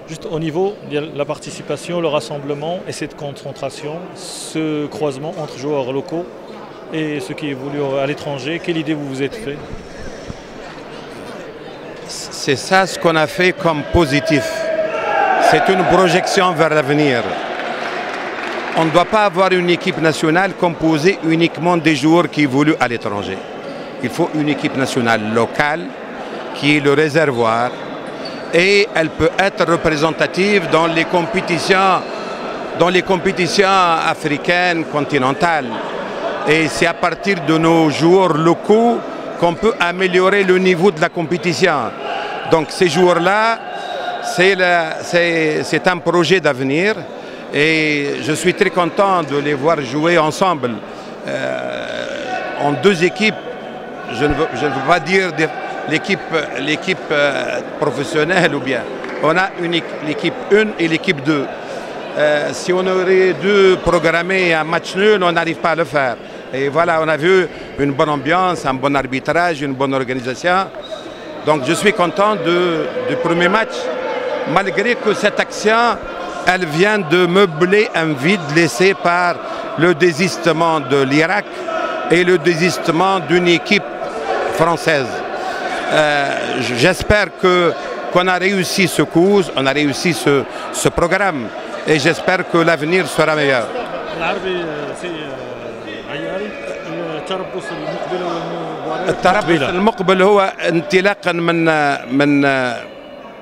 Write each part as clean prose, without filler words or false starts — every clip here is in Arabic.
Juste au niveau de la participation, le rassemblement et cette concentration, ce croisement entre joueurs locaux et ceux qui évoluent à l'étranger, quelle idée vous vous êtes fait? C'est ça ce qu'on a fait comme positif. C'est une projection vers l'avenir. On ne doit pas avoir une équipe nationale composée uniquement des joueurs qui évoluent à l'étranger. Il faut une équipe nationale locale qui est le réservoir et elle peut être représentative dans les compétitions africaines, continentales. Et c'est à partir de nos joueurs locaux qu'on peut améliorer le niveau de la compétition. Donc ces joueurs-là, c'est un projet d'avenir et je suis très content de les voir jouer ensemble en deux équipes. Je ne veux pas dire l'équipe professionnelle ou bien. On a l'équipe 1 et l'équipe 2. Si on aurait dû programmer un match nul, on n'arrive pas à le faire. Et voilà, on a vu une bonne ambiance, un bon arbitrage, une bonne organisation. Donc je suis content du premier match, malgré que cette action, elle vient de meubler un vide laissé par le désistement de l'Irak et le désistement d'une équipe française. J'espère qu'on a réussi ce cours, on a réussi ce programme et j'espère que l'avenir sera meilleur. التربص المقبل هو انطلاقا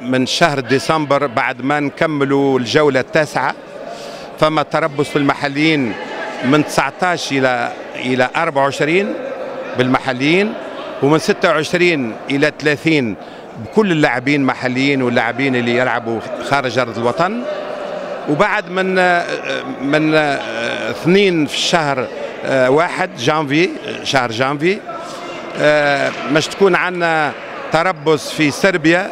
من شهر ديسمبر بعد ما نكملوا الجولة التاسعة. فما تربص في المحليين من 19 إلى 24 بالمحليين، ومن 26 إلى 30 بكل اللاعبين محليين واللاعبين اللي يلعبوا خارج أرض الوطن. وبعد من 2 في الشهر 1 جانفي، شهر جانفي، باش تكون عندنا تربص في صربيا،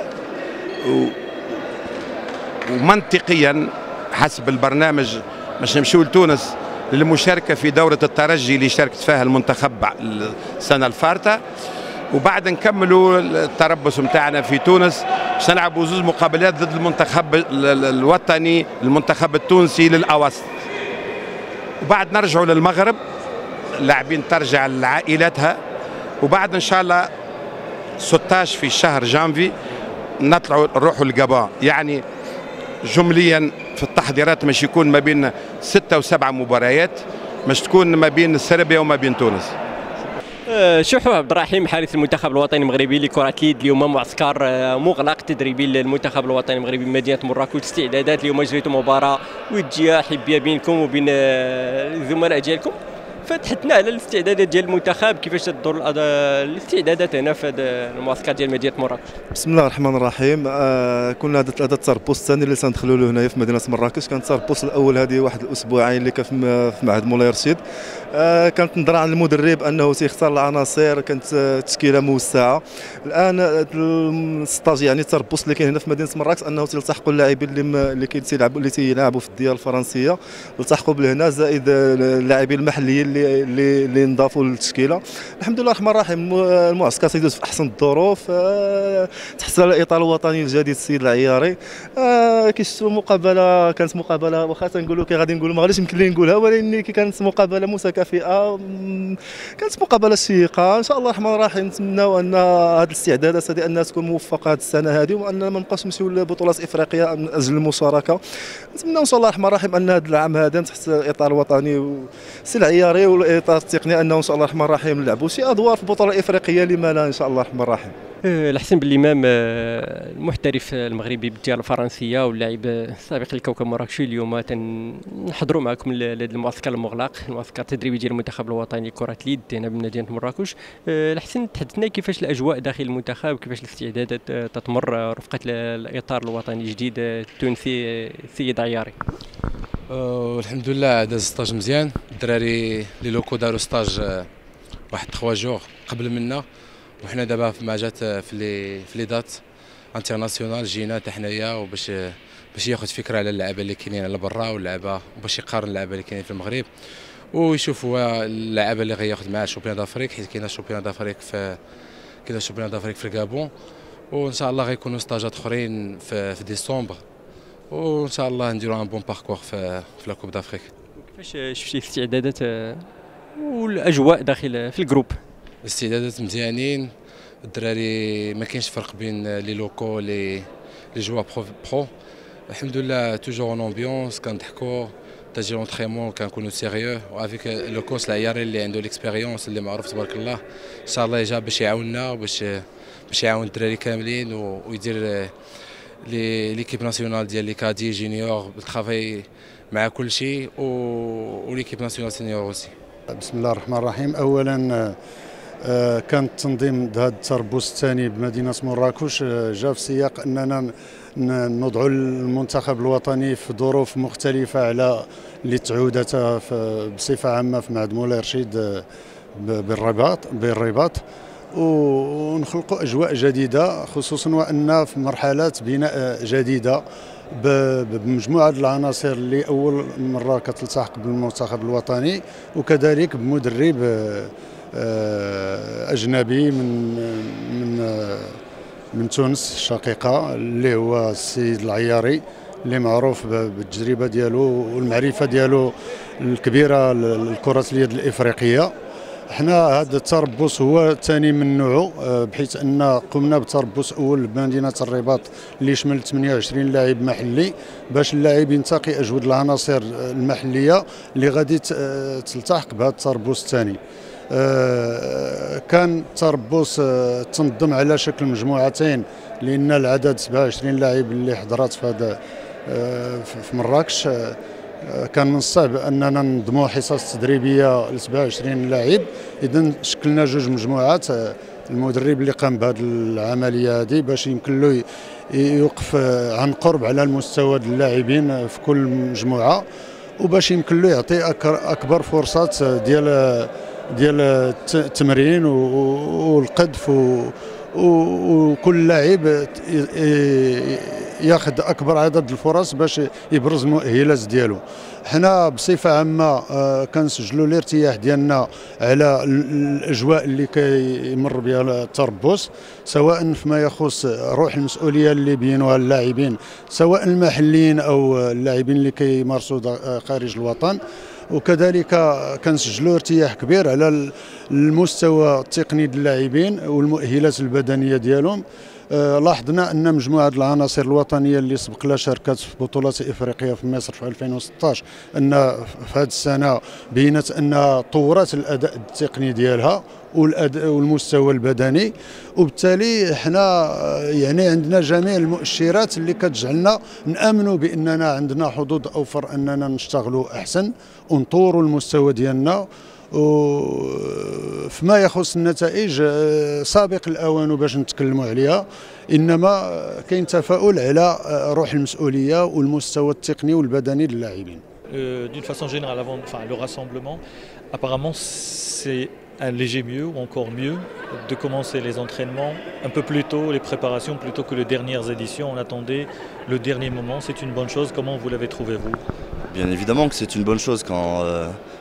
ومنطقيا حسب البرنامج باش نمشيو لتونس للمشاركة في دورة الترجي اللي شاركت فيها المنتخب السنة الفارطة. وبعد نكملوا التربص نتاعنا في تونس باش نلعبوا 2 مقابلات ضد المنتخب الوطني، المنتخب التونسي للأوسط. وبعد نرجعوا للمغرب، اللاعبين ترجع لعائلاتها. وبعد ان شاء الله 16 في شهر جانفي نطلعوا نروحوا للجابون. يعني جمليا في التحضيرات مش يكون ما بين 6 و7 مباريات، مش تكون ما بين صربيا وما بين تونس. شوحو عبد الرحيم حارس المنتخب الوطني المغربي لكرة اليد، اليوم معسكر مغلق تدريبي للمنتخب الوطني المغربي بمدينة مراكش، استعدادات اليوم جريتوا مباراة ودية حبية بينكم وبين الزملاء ديالكم، فتحدثنا على الاستعدادات ديال المنتخب، كيفاش تدور الاستعدادات هنا في هذا المعسكر ديال مدينه مراكش؟ بسم الله الرحمن الرحيم. كنا هذا التربوس الثاني اللي سندخلوا له هنايا في مدينه مراكش. كان التربوس الاول هذه واحد الاسبوعين اللي كان في معهد مولاي رشيد. كانت نظره عن المدرب انه تيختار العناصر، كانت تشكيله موسعه. الان الستاج يعني التربص اللي كاين هنا في مدينه مراكش انه تلتحقوا اللاعبين اللي تيلعبوا في الديار الفرنسيه، التحقوا بهنا زائد اللاعبين المحليين اللي انضافوا للتشكيله. الحمد لله الرحمن الرحيم، المعسكر تيدوز في احسن الظروف تحت الاطار الوطني الجديد السيد العياري. كيشتو مقابله، كانت مقابله واخا تنقولوا كي غادي نقولوا ما غاديش يمكن لي نقولها، ولكن كي كانت مقابله متكافئه، كانت مقابله شيقه. ان شاء الله الرحمن الرحيم نتمناو ان هذه الاستعدادات هذه انها تكون موفقه هذه السنه هذه، وان ما نبقاوش نمشيو لبطولات افريقيا من اجل المشاركه. نتمناو ان شاء الله الرحمن الرحيم ان هذا العام هذا تحت الاطار الوطني والسي العياري والاطار التقني انه ان شاء الله الرحمن الرحيم نلعبوا شي ادوار في البطوله الافريقيه، لما لا ان شاء الله الرحمن الرحيم. الحسن بالإمام المحترف المغربي بالديار الفرنسيه واللاعب السابق لكوكب مراكش، اليوم تنحضروا معكم المعسكر المغلق، المعسكر التدريبي ديال المنتخب الوطني لكره اليد هنا بمدينه مراكش. الحسن تحدثنا كيفاش الاجواء داخل المنتخب، كيفاش الاستعدادات تتمر رفقه الاطار الوطني الجديد التونسي السيد عياري؟ الحمد لله داز ستاج مزيان. الدراري لي لوكو داروا ستاج واحد 3 جوغ قبل منا، وحنا دابا ما جات في لي دات انترناسيونال جينا حتى حنايا وباش ياخذ فكره على اللعابه اللي كاينين على برا واللعابه، وباش يقارن اللعابه اللي كاينين في المغرب ويشوف هو اللعابه اللي غياخذ معاه الشامبيون دافريك، حيت كاين الشامبيون دافريك في الكابون. وان شاء الله غيكونوا ستاجات اخرين في ديسمبر وان شاء الله نديرو ان بون باركور في لا كوب دافريك. كيفاش شفتي الاستعدادات والاجواء داخل في الجروب؟ الاستعدادات مزيانين، الدراري ما كاينش فرق بين لي لوكو لي جوا برو. الحمد لله توجور اون امبيونس، كنضحكوا تجي لونطريمون كنكونوا سيريو، وافيك لو كوس العياري اللي عنده ليكسبيريونس اللي معروف تبارك الله ان شاء الله جا باش يعاوننا باش يعاون الدراري كاملين ويدير ليكيب ناسيونال ديال لي كادي جونيور بالترافاي مع كل شيء وليكيب ناسيونال سينيور اوسي. بسم الله الرحمن الرحيم. اولا كان التنظيم هذا التربص الثاني بمدينه مراكش جاء في سياق اننا ندعو المنتخب الوطني في ظروف مختلفه على اللي تعودت بصفه عامه في معهد مولاي رشيد بالرباط ونخلقوا اجواء جديده، خصوصا وان في مرحله بناء جديده بمجموعه العناصر اللي اول مره كتلتحق بالمنتخب الوطني، وكذلك بمدرب اجنبي من تونس الشقيقه اللي هو السيد العياري، اللي معروف بالتجربه ديالو والمعرفه ديالو الكبيره لكره اليد الافريقيه. احنا هذا التربص هو الثاني من نوعه، بحيث ان قمنا بتربص اول بمدينه الرباط اللي شمل 28 لاعب محلي، باش اللاعب ينتقي اجود العناصر المحليه اللي غادي تلتحق بهذا التربص الثاني. كان تربص تنظم على شكل مجموعتين، لان العدد 27 لاعب اللي حضرات في هذا في مراكش كان من الصعب اننا ننظموا حصص تدريبيه ل 27 لاعب، اذا شكلنا جوج مجموعات. المدرب اللي قام بهذه العمليه هذه باش يمكن له يوقف عن قرب على المستوى اللاعبين في كل مجموعه، وباش يمكن له يعطي اكبر فرصات ديال التمرين والقذف، وكل لاعب ياخذ اكبر عدد الفرص باش يبرز المؤهلات ديالو. حنا بصفه عامه كنسجلوا الارتياح ديالنا على الاجواء اللي كيمر بها التربص، سواء فيما يخص روح المسؤوليه اللي بينوها اللاعبين، سواء المحليين او اللاعبين اللي كيمارسوا خارج الوطن. وكذلك كنسجلوا ارتياح كبير على المستوى التقني ديال اللاعبين والمؤهلات البدنيه ديالهم. لاحظنا ان مجموعه العناصر الوطنيه اللي سبق لها شاركت في بطولات افريقيا في مصر في 2016 ان في هذه السنه بينت انها طورت الاداء التقني ديالها والمستوى البدني، وبالتالي احنا يعني عندنا جميع المؤشرات اللي كتجعلنا نامنوا باننا عندنا حظوظ اوفر اننا نشتغلوا احسن ونطوروا المستوى ديالنا. وفيما يخص النتائج سابق الاوان باش نتكلموا عليها، انما كاين تفاؤل على روح المسؤوليه والمستوى التقني والبدني للاعبين. D'une façon générale, le rassemblement, apparemment c'est un léger mieux ou encore mieux de commencer les entraînements un peu plus tôt, les préparations plutôt que les dernières éditions. On attendait le dernier moment, c'est une bonne chose. Comment vous l'avez trouvé vous? Bien évidemment que c'est une bonne chose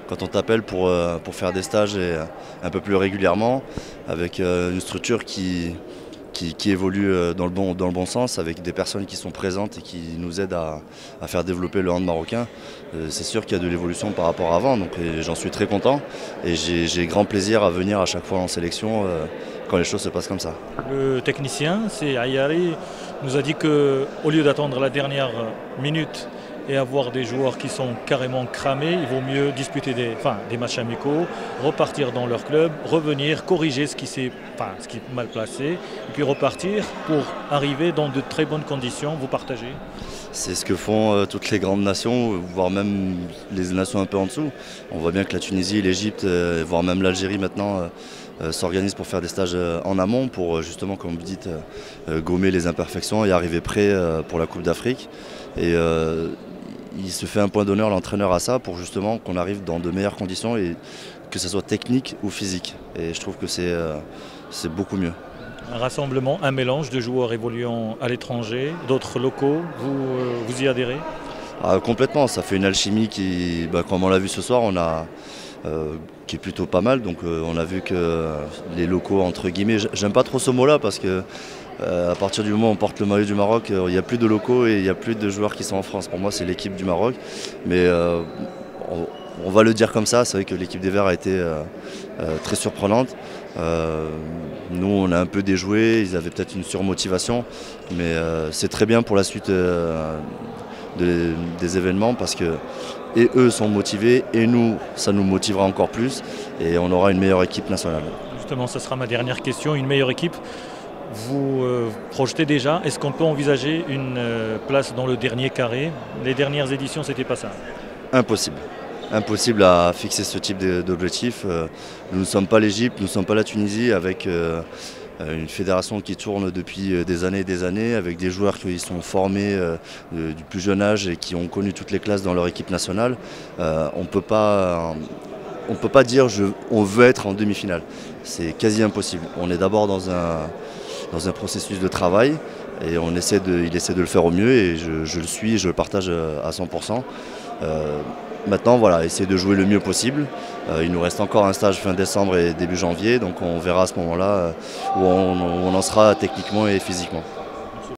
quand on t'appelle pour faire des stages et un peu plus régulièrement, avec une structure qui évolue dans le bon sens, avec des personnes qui sont présentes et qui nous aident à faire développer le hand marocain. C'est sûr qu'il y a de l'évolution par rapport à avant, donc j'en suis très content et j'ai grand plaisir à venir à chaque fois en sélection quand les choses se passent comme ça. Le technicien, c'est Ayari, nous a dit qu'au lieu d'attendre la dernière minute et avoir des joueurs qui sont carrément cramés, il vaut mieux disputer des matchs amicaux, repartir dans leur club, revenir, corriger ce qui est mal placé, et puis repartir pour arriver dans de très bonnes conditions. Vous partagez? C'est ce que font toutes les grandes nations, voire même les nations un peu en dessous. On voit bien que la Tunisie, l'Égypte, voire même l'Algérie maintenant s'organisent pour faire des stages en amont pour justement, comme vous dites, gommer les imperfections et arriver prêt pour la Coupe d'Afrique. Et il se fait un point d'honneur, l'entraîneur, à ça pour justement qu'on arrive dans de meilleures conditions et que ce soit technique ou physique. Et je trouve que c'est beaucoup mieux. Un rassemblement, un mélange de joueurs évoluant à l'étranger, d'autres locaux, vous y adhérez? Complètement, ça fait une alchimie qui, comme on l'a vu ce soir, qui est plutôt pas mal. Donc on a vu que les locaux, entre guillemets, j'aime pas trop ce mot-là parce que À partir du moment où on porte le maillot du Maroc, il n'y a plus de locaux et il n'y a plus de joueurs qui sont en France. Pour moi, c'est l'équipe du Maroc. Mais on va le dire comme ça, c'est vrai que l'équipe des Verts a été très surprenante. Nous, on a un peu déjoué, ils avaient peut-être une surmotivation, mais c'est très bien pour la suite des événements parce que et eux sont motivés et nous, ça nous motivera encore plus et on aura une meilleure équipe nationale. Justement, ça sera ma dernière question, une meilleure équipe. Vous projetez déjà, est-ce qu'on peut envisager une place dans le dernier carré? Les dernières éditions, c'était pas ça. Impossible. Impossible à fixer ce type d'objectif. Nous ne sommes pas l'Égypte, nous ne sommes pas la Tunisie, avec une fédération qui tourne depuis des années, avec des joueurs qui sont formés du plus jeune âge et qui ont connu toutes les classes dans leur équipe nationale. On ne peut pas dire on veut être en demi-finale. C'est quasi impossible. On est d'abord dans un processus de travail et il essaie de le faire au mieux et je le suis et je le partage à 100%. Maintenant, voilà, essayer de jouer le mieux possible. Il nous reste encore un stage fin décembre et début janvier, donc on verra à ce moment-là où on en sera techniquement et physiquement.